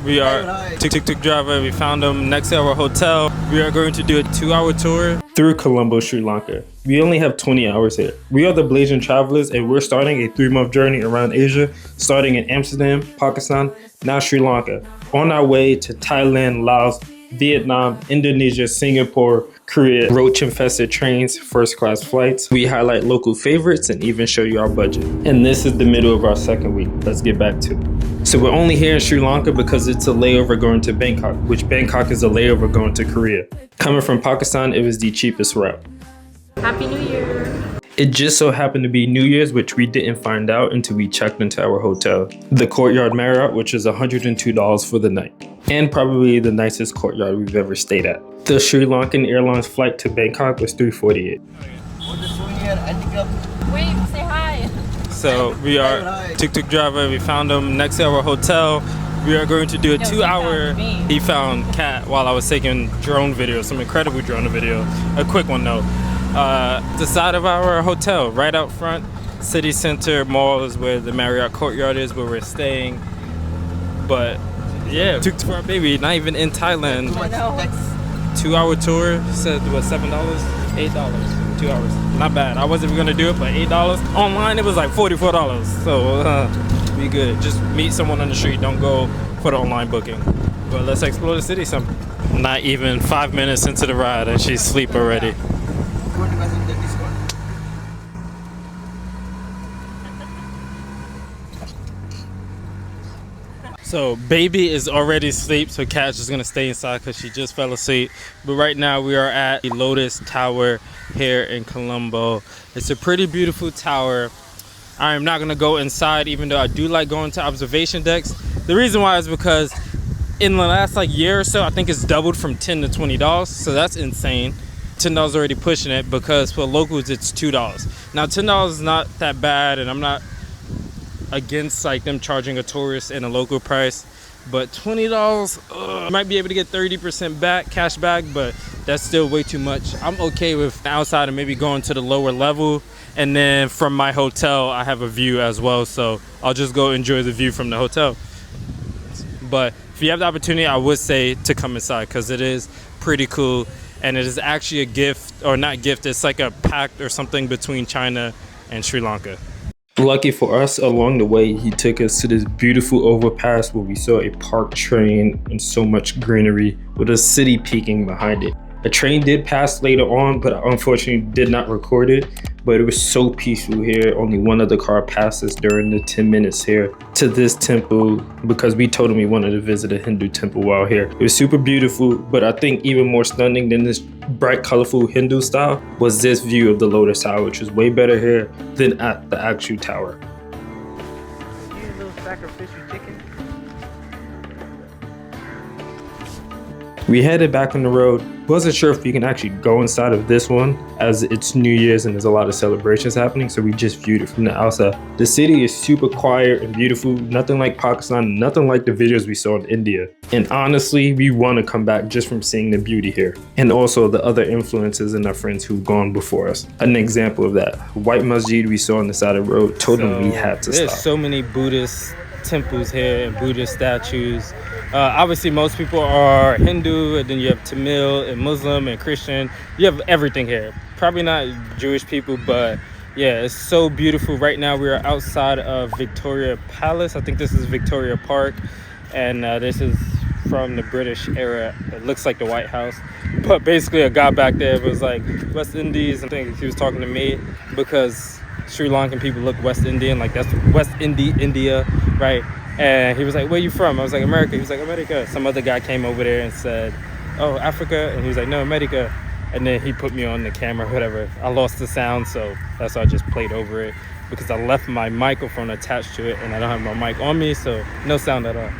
we are tuk-tuk driver. We found him next to our hotel. We are going to do a 2-hour tour through Colombo, Sri Lanka. We only have 20 hours here. We are the Blasian Travelers, and we're starting a 3-month journey around Asia, starting in Amsterdam, Pakistan, now Sri Lanka. On our way to Thailand, Laos, Vietnam, Indonesia, Singapore, Korea, roach-infested trains, first-class flights. We highlight local favorites and even show you our budget. And this is the middle of our second week. Let's get back to it. So we're only here in Sri Lanka because it's a layover going to Bangkok, which Bangkok is a layover going to Korea. Coming from Pakistan, it was the cheapest route. Happy New Year! It just so happened to be New Year's, which we didn't find out until we checked into our hotel. The Courtyard Marriott, which is $102 for the night. And probably the nicest courtyard we've ever stayed at. The Sri Lankan Airlines flight to Bangkok was $348. Wait, say hi! So we are tuk-tuk driver. We found him next to our hotel. We are going to do a 2-hour. He found Cat while I was taking drone video, some incredible drone video. A quick one though. The side of our hotel, right out front, city center mall is where the Marriott Courtyard is, where we're staying. But yeah, took for our baby, not even in Thailand. I know. 2-hour tour, said what, $7? $8, 2 hours. Not bad. I wasn't even gonna do it, but $8. Online it was like $44. So be good. Just meet someone on the street, don't go for the online booking. But let's explore the city some. Not even 5 minutes into the ride and she's asleep already. So baby is already asleep, so Kat's just gonna stay inside because she just fell asleep. But right now we are at the Lotus Tower here in Colombo. It's a pretty beautiful tower. I am not gonna go inside, even though I do like going to observation decks. The reason why is because in the last year or so, I think it's doubled from $10 to $20. So that's insane. $10 already pushing it, because for locals it's $2. Now $10 is not that bad, and I'm not against them charging a tourist in a local price, but $20, might be able to get 30% back, cash back, but that's still way too much. I'm okay with outside and maybe going to the lower level, and then from my hotel I have a view as well, so I'll just go enjoy the view from the hotel. But if you have the opportunity, I would say to come inside because it is pretty cool, and it is actually a gift, or not gift, it's like a pact or something between China and Sri Lanka. Lucky for us, along the way, he took us to this beautiful overpass where we saw a parked train and so much greenery with a city peeking behind it. A train did pass later on, but I unfortunately did not record it. But it was so peaceful here. Only one other car passes during the 10 minutes here to this temple, because we told him we wanted to visit a Hindu temple while here. It was super beautiful, but I think even more stunning than this bright, colorful Hindu style was this view of the Lotus Tower, which was way better here than at the actual tower. You little sacrificial chicken. We headed back on the road. Wasn't sure if we can actually go inside of this one, as it's New Year's and there's a lot of celebrations happening, so we just viewed it from the outside. The city is super quiet and beautiful, nothing like Pakistan, nothing like the videos we saw in India. And honestly, we want to come back just from seeing the beauty here. And also the other influences and our friends who've gone before us. An example of that, white masjid we saw on the side of the road, told them we had to stop. There's so many Buddhist temples here and Buddhist statues. Obviously most people are Hindu, and then you have Tamil and Muslim and Christian. You have everything here. Probably not Jewish people, but yeah, it's so beautiful. Right now we are outside of Victoria Palace. I think this is Victoria Park, and this is from the British era. It looks like the White House, but basically a guy back there was like West Indies. I think he was talking to me because Sri Lankan people look West Indian, like that's West India, right? And he was like, where you from? I was like, America. He was like, America. Some other guy came over there and said, oh, Africa? And he was like, no, America. And then he put me on the camera, whatever. I lost the sound, so that's why I just played over it, because I left my microphone attached to it and I don't have my mic on me, so no sound at all.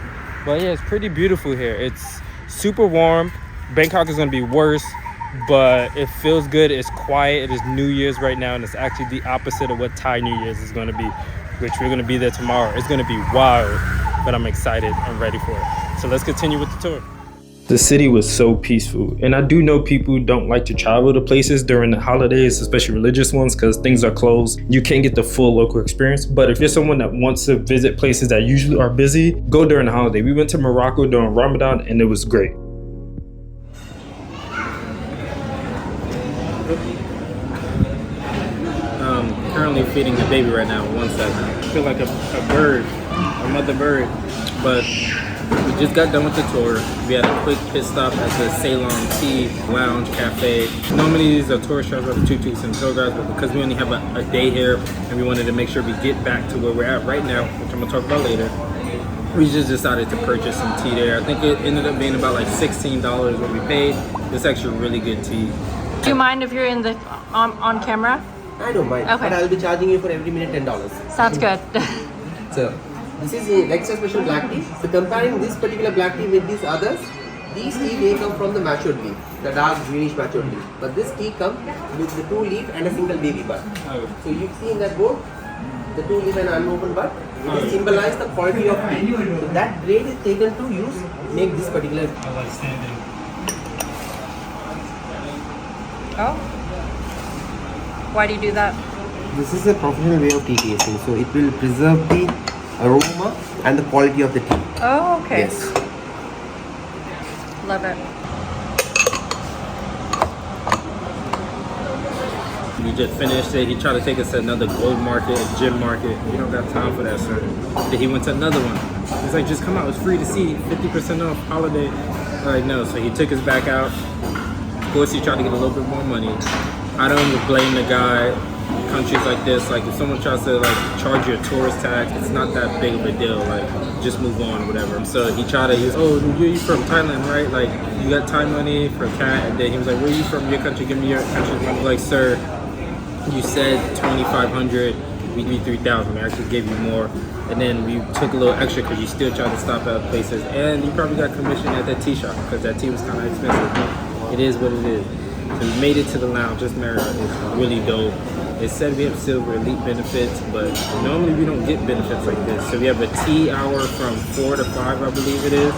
But yeah, it's pretty beautiful here. It's super warm. Bangkok is gonna be worse, but it feels good. It's quiet. It is New Year's right now, and it's actually the opposite of what Thai New Year's is gonna be, which we're gonna be there tomorrow. It's gonna be wild, but I'm excited and ready for it. So let's continue with the tour. The city was so peaceful, and I do know people don't like to travel to places during the holidays, especially religious ones, because things are closed. You can't get the full local experience, but if you're someone that wants to visit places that usually are busy, go during the holiday. We went to Morocco during Ramadan, and it was great. Currently feeding the baby right now, 1 second. I feel like a bird, a mother bird, but we just got done with the tour. We had a quick pit stop at the Ceylon Tea Lounge Cafe. Normally these are tourist traps with tuk-tuks and tour guides, but because we only have a day here and we wanted to make sure we get back to where we're at right now, which I'm gonna talk about later, we just decided to purchase some tea there. I think it ended up being about like $16 what we paid. It's actually really good tea. Do you mind if you're in the on camera? I don't mind, Okay. but I'll be charging you for every minute $10. Sounds good. So, this is an extra special black tea. So, comparing this particular black tea with these others, these tea may come from the matured leaf, the dark greenish matured leaf. But this tea comes with the 2 leaf and a single baby bud. So, you see in that board, the 2 leaf and unopened bud, it symbolize the quality of tea. So, that grade is taken to use, make this particular. Oh. Why do you do that? This is a professional way of tea tasting. So, it will preserve the aroma and the quality of the tea. Oh, okay. Yes. Love it. We just finished it. He tried to take us to another gold market, a gym market. We don't got time for that, sir. Then he went to another one. He's like, just come out. It's free to see. 50% off holiday. Like, no. So he took us back out. Of course, he tried to get a little bit more money. I don't even blame the guy. Countries like this, like if someone tries to like charge you a tourist tax, it's not that big of a deal. Like, just move on, whatever. So he tried to, he was, oh, you from Thailand, right? Like, you got Thai money for a cat? And then he was like, where are you from? Your country? Give me your country. I was like, sir, you said 2,500. We give you 3,000. We actually gave you more. And then we took a little extra because you still tried to stop at places. And you probably got commission at that tea shop because that tea was kind of expensive. It is what it is. So we made it to the lounge. This Marriott is really dope. It said we have silver elite benefits, but normally we don't get benefits like this. So we have a tea hour from 4 to 5, I believe it is,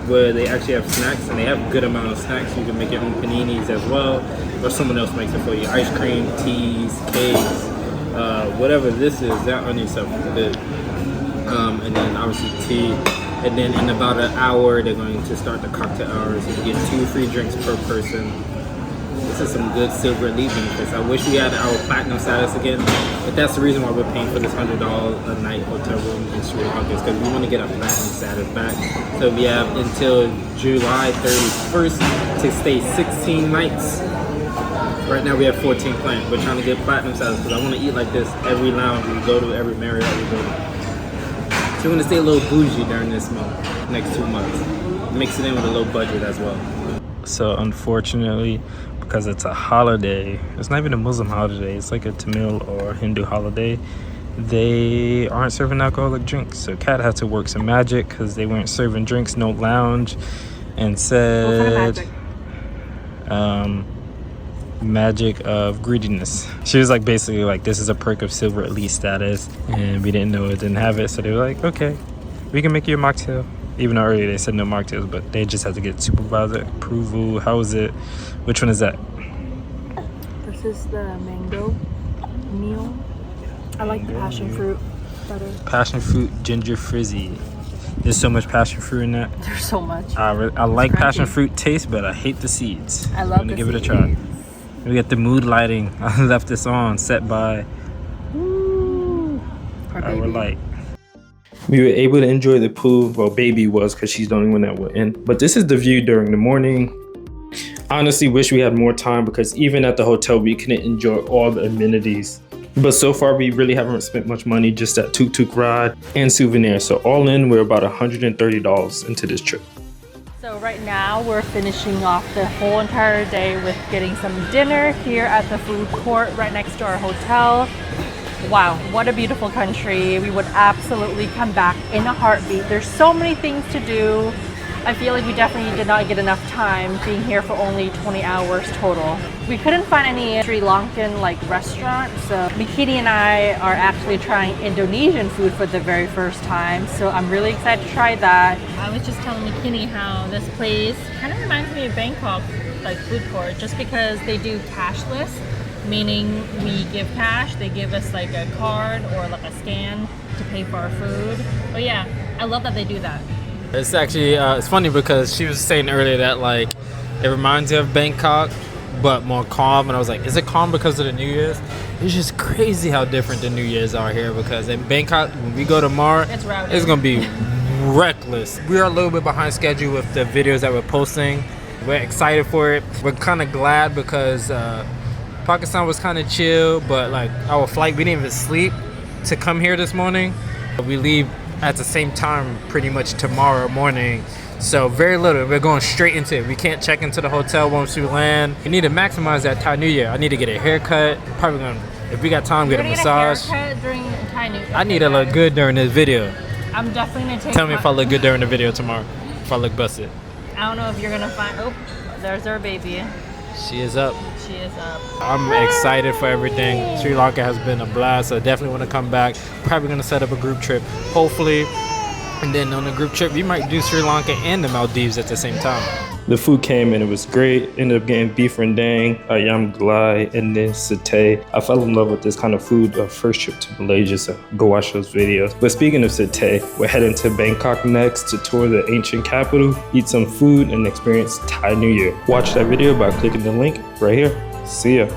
where they actually have snacks, and they have a good amount of snacks. You can make your own paninis as well, or someone else makes it for you. Ice cream, teas, cakes, whatever this is, that onion stuff is good. And then obviously tea. And then in about an hour, they're going to start the cocktail hours. You get 2 free drinks per person. This is some good silver elite benefits. I wish we had our platinum status again, but that's the reason why we're paying for this $100 a night hotel room in Sri Lanka, is because we want to get our platinum status back. So we have until July 31st to stay 16 nights. Right now we have 14 planned. We're trying to get platinum status because I want to eat like this every lounge we go to, every Marriott we go to. So we're going to stay a little bougie during this month, next 2 months. Mix it in with a low budget as well. So unfortunately, because it's a holiday, it's not even a Muslim holiday, it's like a Tamil or Hindu holiday, they aren't serving alcoholic drinks. So Kat had to work some magic because they weren't serving drinks, no lounge, and said What kind of magic of greediness. She was like, basically like, this is a perk of silver elite status, and we didn't know it didn't have it, so they were like, okay, we can make you a mocktail. Even though earlier they said no mocktails, but they just had to get supervisor approval. How is it? Which one is that? This is the mango meal. I like the passion fruit better. Passion fruit ginger frizzy. There's so much passion fruit in that. There's so much. I like crunchy. passion fruit taste, but I hate the seeds. I love I'm gonna the give it a seeds. try. We got the mood lighting. I left this on, set by Our our baby. light. We were able to enjoy the pool. Well, baby was, because she's the only one that went in. But this is the view during the morning. Honestly, wish we had more time because even at the hotel, we couldn't enjoy all the amenities. But so far, we really haven't spent much money, just that tuk-tuk ride and souvenirs. So all in, we're about $130 into this trip. So right now we're finishing off the whole entire day with getting some dinner here at the food court right next to our hotel. Wow, what a beautiful country. We would absolutely come back in a heartbeat. There's so many things to do. I feel like we definitely did not get enough time being here for only 20 hours total. We couldn't find any Sri Lankan like restaurant, so Mikini and I are actually trying Indonesian food for the very first time, so I'm really excited to try that. I was just telling Mikini how this place kind of reminds me of Bangkok, like food court, just because they do cashless, meaning we give cash, they give us like a card or like a scan to pay for our food. But yeah, I love that they do that. It's actually it's funny because she was saying earlier that like it reminds you of Bangkok but more calm, and I was like, is it calm because of the New Year's? It's just crazy how different the New Year's are here, because in Bangkok when we go tomorrow it's gonna be reckless. We are a little bit behind schedule with the videos that we're posting. We're excited for it. We're kind of glad because Pakistan was kind of chill, but like our flight, we didn't even sleep to come here this morning. We leave at the same time pretty much tomorrow morning, so very little. We're going straight into it. We can't check into the hotel once we land. We need to maximize that Thai New Year. I need to get a haircut. Probably gonna, if we got time, get a massage. Get a haircut during Thai New Year. I need to look good during this video. I'm definitely gonna take. Tell me if I look good during the video tomorrow. If I look busted. I don't know if you're gonna find. Oh, there's our baby. She is up. She is up. I'm excited for everything. Sri Lanka has been a blast. I definitely want to come back. Probably going to set up a group trip, hopefully. And then on the group trip, we might do Sri Lanka and the Maldives at the same time. The food came and it was great. Ended up getting beef rendang, ayam glai, and then satay. I fell in love with this kind of food first trip to Malaysia, so go watch those videos. But speaking of satay, we're heading to Bangkok next to tour the ancient capital, eat some food, and experience Thai New Year. Watch that video by clicking the link right here. See ya.